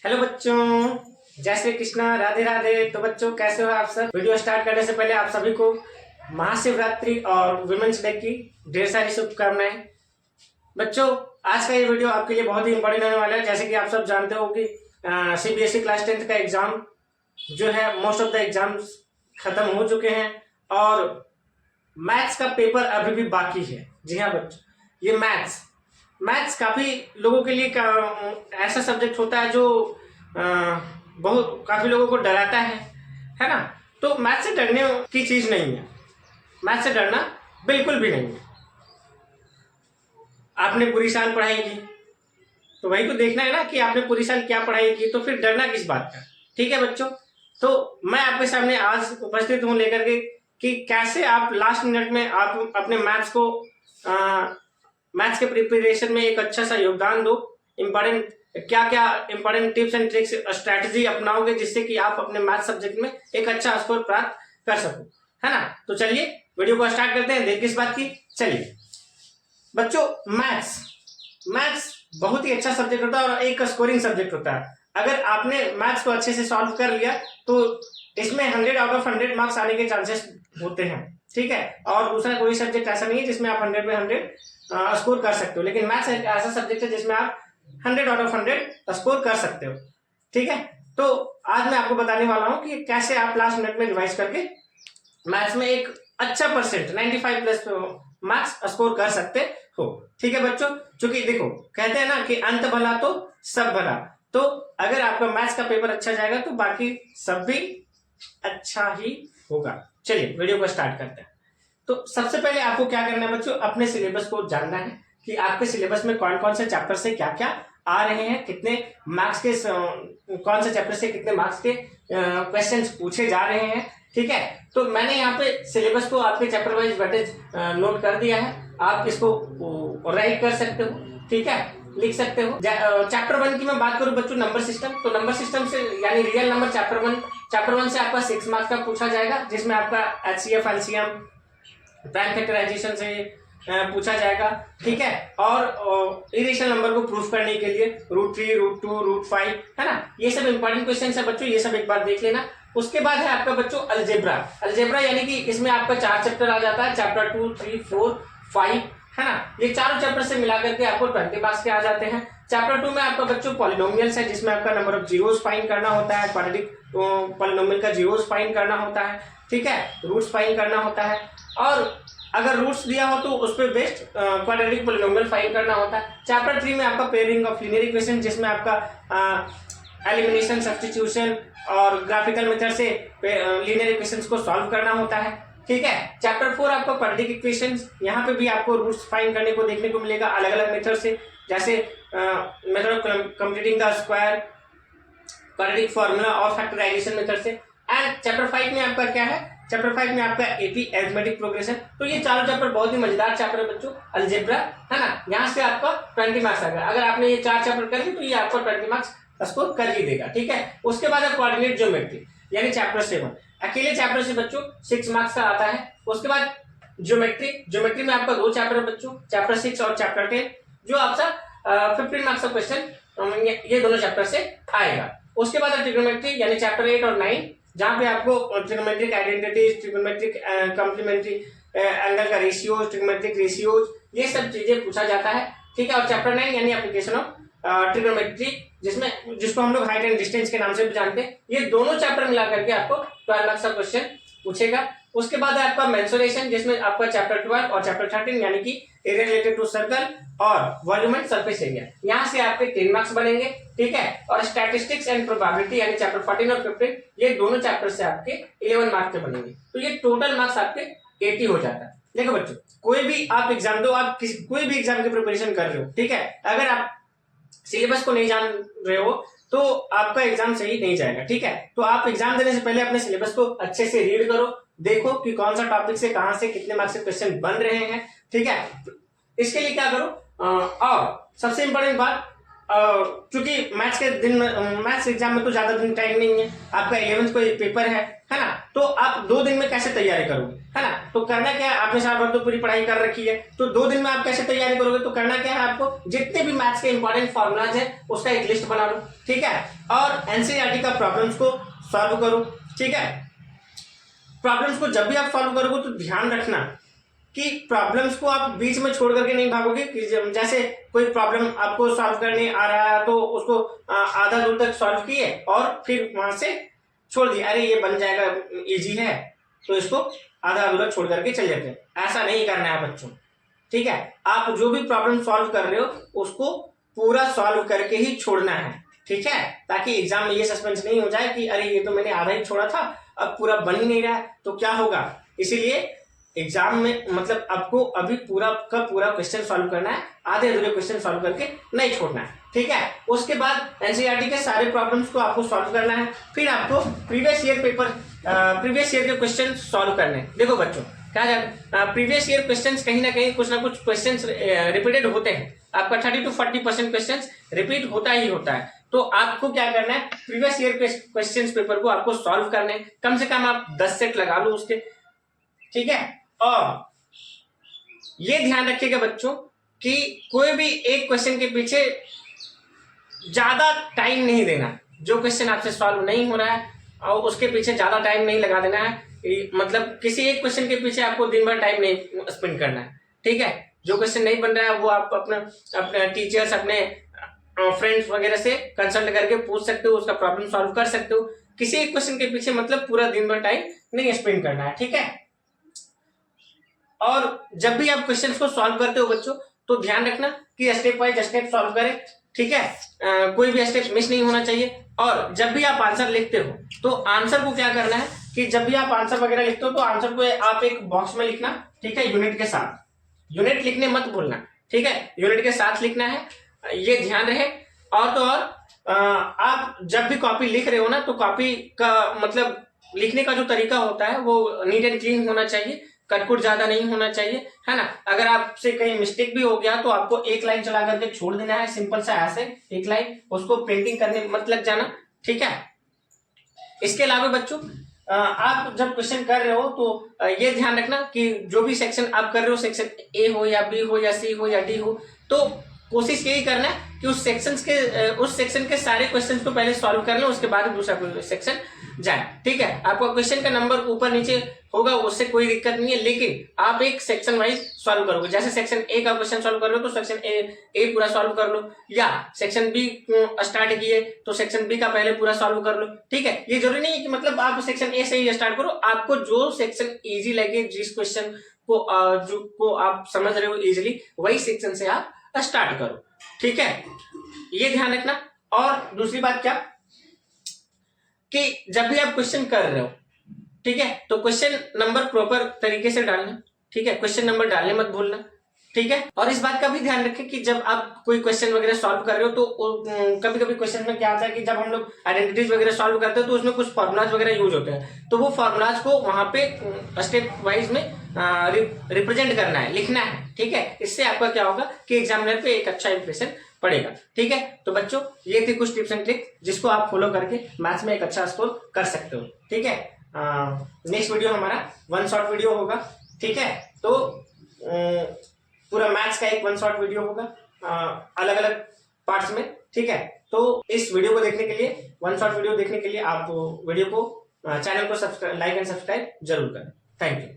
Hello बच्चों, जय श्री कृष्णा, राधे राधे। तो बच्चों कैसे हो आप सब। वीडियो स्टार्ट करने से पहले आप सभी को महाशिवरात्रि और वुमेन्स डे की ढेर सारी शुभकामनाएं। बच्चों आज का ये वीडियो आपके लिए बहुत ही इंपॉर्टेंट होने वाला है। जैसे कि आप सब जानते हो कि सीबीएसई क्लास 10th का एग्जाम जो है, मोस्ट ऑफ द एग्जाम्स खत्म हो चुके हैं और मैथ्स का पेपर अभी भी बाकी है। जी हाँ बच्चों, ये मैथ्स काफी लोगों के लिए ऐसा सब्जेक्ट होता है जो बहुत काफी लोगों को डराता है ना। तो मैथ्स से डरने की चीज नहीं है, मैथ्स से डरना बिल्कुल भी नहीं है। आपने पूरी साल पढ़ाई की तो वही तो देखना है ना कि आपने पूरी साल क्या पढ़ाई की, तो फिर डरना किस बात का। ठीक है बच्चों, तो मैं आपके सामने आज उपस्थित हूं लेकर के कि कैसे आप लास्ट मिनट में आप अपने मैथ्स के प्रिपरेशन में एक अच्छा सा योगदान दो। इम्पोर्टेंट क्या क्या important tips and tricks strategy अपनाओगे जिससे कि आप अपने मैथ सब्जेक्ट में एक अच्छा स्कोर प्राप्त कर सको, है ना। तो चलिए वीडियो को स्टार्ट करते हैं। देख किस बात की, चलिए बच्चों, मैथ्स बहुत ही अच्छा सब्जेक्ट होता है और एक स्कोरिंग सब्जेक्ट होता है। अगर आपने मैथ्स को अच्छे से सॉल्व कर लिया तो इसमें 100 आउट ऑफ 100 मार्क्स आने के चांसेस होते हैं। ठीक है, और दूसरा कोई सब्जेक्ट ऐसा नहीं है जिसमें आप 100 में 100 स्कोर कर सकते हो, लेकिन मैथ्स एक ऐसा सब्जेक्ट है जिसमें आप 100 आउट ऑफ 100 स्कोर कर सकते हो। ठीक है, तो आज मैं आपको बताने वाला हूं कि कैसे आप लास्ट मिनट में रिवाइज करके मैथ्स में एक अच्छा परसेंट 95 प्लस मार्क्स स्कोर कर सकते हो। ठीक है बच्चों, क्योंकि देखो कहते हैं ना कि अंत भला तो सब भला। तो अगर आपका मैथ्स का पेपर अच्छा जाएगा तो बाकी सब भी अच्छा ही होगा। चलिए वीडियो को स्टार्ट करते हैं। तो सबसे पहले आपको क्या करना है बच्चों, अपने सिलेबस को जानना है कि आपके सिलेबस में कौन कौन से चैप्टर से क्या क्या आ रहे हैं, कितने मार्क्स के कौन से चैप्टर से कितने मार्क्स के क्वेश्चंस पूछे जा रहे हैं। ठीक है, तो मैंने यहाँ पे सिलेबस को आपके चैप्टर वाइज वेटेज नोट कर दिया है। आप इसको राइट कर सकते हो, ठीक है, लिख सकते हो। चैप्टर 1 की मैं बात करूं बच्चों, नंबर सिस्टम, तो नंबर सिस्टम से यानी रियल नंबर चैप्टर 1 से आपका 6 मार्क्स का पूछा जाएगा, जिसमें आपका एचसीएफ, एलसीएम, प्राइम फैक्टराइजेशन से पूछा जाएगा। ठीक है, और इरेशनल नंबर को प्रूफ करने के लिए √3, √2, √5, है ना, ये सब इंपॉर्टेंट क्वेश्चन है बच्चों, ये सब एक बार देख लेना। उसके बाद है आपका बच्चों अलजेब्रा यानी कि इसमें आपका 4 चैप्टर आ जाता है, चैप्टर 2, 3, 4, 5, है ना। ये चारों चैप्टर से मिलाकर के आपको 20 मार्क्स के आ जाते हैं। चैप्टर 2 में आपका बच्चों पॉलिनोमियल्स है, जिसमें आपका नंबर ऑफ जीरोस फाइंड करना होता है, क्वाड्रेटिक पॉलिनोमियल का जीरोस फाइंड करना होता है। ठीक है, रूट्स फाइंड करना होता है, और अगर रूट्स दिया हो तो उस पर बेस्ड क्वाड्रेटिक पॉलिनोमियल फाइंड करना होता है। चैप्टर 3 में आपका पेयरिंग ऑफ लीनियर इक्वेशन, जिसमें आपका एलिमिनेशन, सब्स्टिट्यूशन और ग्राफिकल मेथड से लीनियर इक्वेशंस को सॉल्व करना होता है। ठीक है, चैप्टर 4 आपका क्वाड्रेटिक इक्वेशंस, यहाँ पे भी आपको रूट्स फाइंड करने को देखने को मिलेगा अलग अलग मेथड से, जैसे method of completing the square, quadratic formula और फैक्टराइजेशन मेथड से। एंड चैप्टर 5 में आपका क्या है, चैप्टर 5 में आपका एपी अरिथमेटिक प्रोग्रेशन। तो ये चारों चैप्टर बहुत ही मजेदार चैप्टर है बच्चों। अलजेब्रा, है ना, यहाँ से आपका 20 मार्क्स आ गया। अगर आपने ये 4 चैप्टर कर ली तो ये आपको 20 मार्क्स स्कोर कर ही देगा। ठीक है, उसके बाद है कोऑर्डिनेट ज्योमेट्री यानी चैप्टर 7, अकेले चैप्टर से बच्चों 6 मार्क्स का आता है। उसके बाद ज्योमेट्री में आपका 2 चैप्टर बच्चों, चैप्टर 6 और चैप्टर 10, जो आपका 15 मार्क्स का क्वेश्चन ये दोनों चैप्टर से आएगा। उसके बाद ट्रिग्नोमेट्री यानी चैप्टर 8 और 9, जहां पे आपको trigonometric identity, trigonometric complementary angle का रेशियोज, ट्रिग्नोमेट्रिक रेशियोज, ये सब चीजें पूछा जाता है। ठीक है, और चैप्टर 9 यानी एप्लीकेशन ऑफ ट्रिग्नोमेट्री, जिसको हम लोग हाइट एंड डिस्टेंस के नाम से भी जानते हैं। ये दोनों चैप्टर मिला करके आपको 12 मार्क्स का क्वेश्चन पूछेगा। उसके बाद है आपका मेंसुरेशन, जिसमें आपका चैप्टर 12 और चैप्टर 13 यानी कि एरिया रिलेटेड टू सर्कल और वॉल्यूम एंड सरफेस एरिया, यहाँ से आपके 10 मार्क्स बनेंगे। ठीक है, और स्टैटिस्टिक्स एंड प्रोबेबिलिटी यानी चैप्टर 14 और 15, ये दोनों चैप्टर से आपके 11 मार्क्स के बनेंगे। तो ये टोटल मार्क्स आपके 80 हो जाता है। देखो बच्चों, कोई भी आप एग्जाम दो, आप कोई भी एग्जाम की प्रिपरेशन कर रहे हो, ठीक है, अगर आप सिलेबस को नहीं जान रहे हो तो आपका एग्जाम सही नहीं जाएगा। ठीक है, तो आप एग्जाम देने से पहले अपने सिलेबस को अच्छे से रीड करो, देखो कि कौन सा टॉपिक से कहां से कितने मार्क्स के क्वेश्चन बन रहे हैं। ठीक है, इसके लिए क्या करो, और सबसे इंपॉर्टेंट बात, क्योंकि मैथ्स के दिन मैथ्स एग्जाम में तो ज्यादा दिन टाइम नहीं है, आपका 11th को पेपर है ना, तो आप 2 दिन में कैसे तैयारी करोगे, है ना। तो करना क्या है, आपने साल भर तो पूरी पढ़ाई कर रखी है, तो 2 दिन में आप कैसे तैयारी करोगे, तो करना क्या है, आपको जितने भी मैथ्स के इंपॉर्टेंट फॉर्मुलाज है उसका एक लिस्ट बना लो, ठीक है, और एनसीईआरटी का प्रॉब्लम्स को सॉल्व करो, ठीक है। प्रॉब्लम्स को जब भी आप सॉल्व करोगे तो ध्यान रखना कि प्रॉब्लम्स को आप बीच में छोड़ करके नहीं भागोगे, कि जैसे कोई प्रॉब्लम आपको सॉल्व करने आ रहा है तो उसको आधा दूर तक सॉल्व किए और फिर वहां से छोड़ दिया, अरे ये बन जाएगा, इजी है, तो इसको आधा अधूरा छोड़ करके चले जाते हैं। ऐसा नहीं करना है बच्चों, ठीक है। आप जो भी प्रॉब्लम सॉल्व कर रहे हो उसको पूरा सॉल्व करके ही छोड़ना है, ठीक है, ताकि एग्जाम में ये सस्पेंस नहीं हो जाए कि अरे ये तो मैंने आधा ही छोड़ा था, अब पूरा बन ही नहीं रहा है तो क्या होगा। इसीलिए एग्जाम में मतलब आपको अभी पूरा का पूरा क्वेश्चन सॉल्व करना है, आधे अधूरे क्वेश्चन सॉल्व करके नहीं छोड़ना है, ठीक है। उसके बाद एनसीईआरटी के सारे प्रॉब्लम्स को आपको सॉल्व करना है, फिर आपको प्रीवियस ईयर के क्वेश्चन सॉल्व करने। देखो बच्चों, क्या जाए, प्रीवियस ईयर क्वेश्चंस कहीं ना कुछ क्वेश्चंस रिपीटेड होते हैं, आपका 30 to 40% क्वेश्चंस रिपीट होता ही होता है। तो आपको क्या करना है, प्रीवियस ईयर क्वेश्चंस पेपर को आपको सॉल्व करने, कम से कम आप 10 सेट लगा लो उसके, ठीक है। और ये ध्यान रखिएगा बच्चों कि कोई भी एक क्वेश्चन के पीछे ज्यादा टाइम नहीं देना, जो क्वेश्चन आपसे सॉल्व नहीं हो रहा है और उसके पीछे ज्यादा टाइम नहीं लगा देना है, मतलब किसी एक क्वेश्चन के पीछे आपको दिन भर टाइम नहीं स्पेंड करना है, ठीक है। जो क्वेश्चन नहीं बन रहा है वो आप अपने टीचर्स, अपने फ्रेंड्स वगैरह से कंसल्ट करके पूछ सकते हो, उसका प्रॉब्लम सॉल्व कर सकते हो। किसी एक क्वेश्चन के पीछे मतलब पूरा दिन भर टाइम नहीं स्पेंड करना है, ठीक है। और जब भी आप क्वेश्चंस को सॉल्व करते हो बच्चों, तो ध्यान रखना कि स्टेप वाइज स्टेप सॉल्व करें, ठीक है, कोई भी स्टेप मिस नहीं होना चाहिए। और जब भी आप आंसर लिखते हो तो आंसर को क्या करना है कि जब भी आप आंसर वगैरह लिखते हो तो आंसर को आप एक बॉक्स में लिखना, ठीक है, यूनिट के साथ। यूनिट लिखने मत भूलना, ठीक है, यूनिट के साथ लिखना है, ये ध्यान रहे। और तो और आप जब भी कॉपी लिख रहे हो ना, तो कॉपी का मतलब लिखने का जो तरीका होता है वो नीट एंड क्लीन होना चाहिए, कटकुट ज्यादा नहीं होना चाहिए, है ना। अगर आपसे कहीं मिस्टेक भी हो गया तो आपको एक लाइन चला करके छोड़ देना है, सिंपल सा ऐसे एक लाइन, उसको प्रिंटिंग करने मत लग जाना, ठीक है। इसके अलावा बच्चों आप जब क्वेश्चन कर रहे हो तो ये ध्यान रखना कि जो भी सेक्शन आप कर रहे हो, सेक्शन ए हो या बी हो या सी हो या डी हो, तो कोशिश यही करना है कि उस सेक्शन के सारे क्वेश्चंस को पहले सॉल्व कर लो, उसके बाद दूसरा सेक्शन जाए, ठीक है। आपका क्वेश्चन का नंबर ऊपर नीचे होगा, उससे कोई दिक्कत नहीं है, लेकिन आप एक सेक्शन वाइज सॉल्व करोगे। जैसे सेक्शन ए का क्वेश्चन सॉल्व कर रहे हो तो सेक्शन ए पूरा सॉल्व कर लो, या सेक्शन बी स्टार्ट किए तो सेक्शन बी का पहले पूरा सॉल्व कर लो, ठीक है। ये जरूरी नहीं है कि मतलब आप सेक्शन ए से ही स्टार्ट करो, आपको जो सेक्शन इजी लगे, जिस क्वेश्चन को आप समझ रहे हो इजिली, वही सेक्शन से आप स्टार्ट करो, ठीक है, ये ध्यान रखना। और दूसरी बात क्या कि जब भी आप क्वेश्चन कर रहे हो, ठीक है, तो क्वेश्चन नंबर प्रॉपर तरीके से डालना, ठीक है, क्वेश्चन नंबर डालने मत भूलना, ठीक है। और इस बात का भी ध्यान रखें कि जब आप कोई क्वेश्चन वगैरह सॉल्व कर रहे हो तो कभी कभी क्वेश्चन में क्या आता है कि जब हम लोग आइडेंटिटीज वगैरह सॉल्व करते हैं तो उसमें कुछ फॉर्मुलाज वगैरह यूज होते हैं, तो वो फॉर्मुलाज को वहां पे स्टेप वाइज में रिप्रेजेंट करना है, लिखना है, ठीक है। इससे आपका क्या होगा कि एग्जामिनर पे एक अच्छा इंप्रेशन पड़ेगा, ठीक है। तो बच्चों ये थी कुछ टिप्स एंड ट्रिक जिसको आप फॉलो करके मैथ्स में एक अच्छा स्कोर कर सकते हो, ठीक है। नेक्स्ट वीडियो हमारा 1 शॉट वीडियो होगा, ठीक है। तो पूरा मैथ्स का एक 1 शॉट वीडियो होगा अलग अलग पार्ट्स में, ठीक है। तो इस वीडियो को देखने के लिए, 1 शॉट वीडियो देखने के लिए आप वीडियो को चैनल को लाइक एंड सब्सक्राइब जरूर करें। Thank you.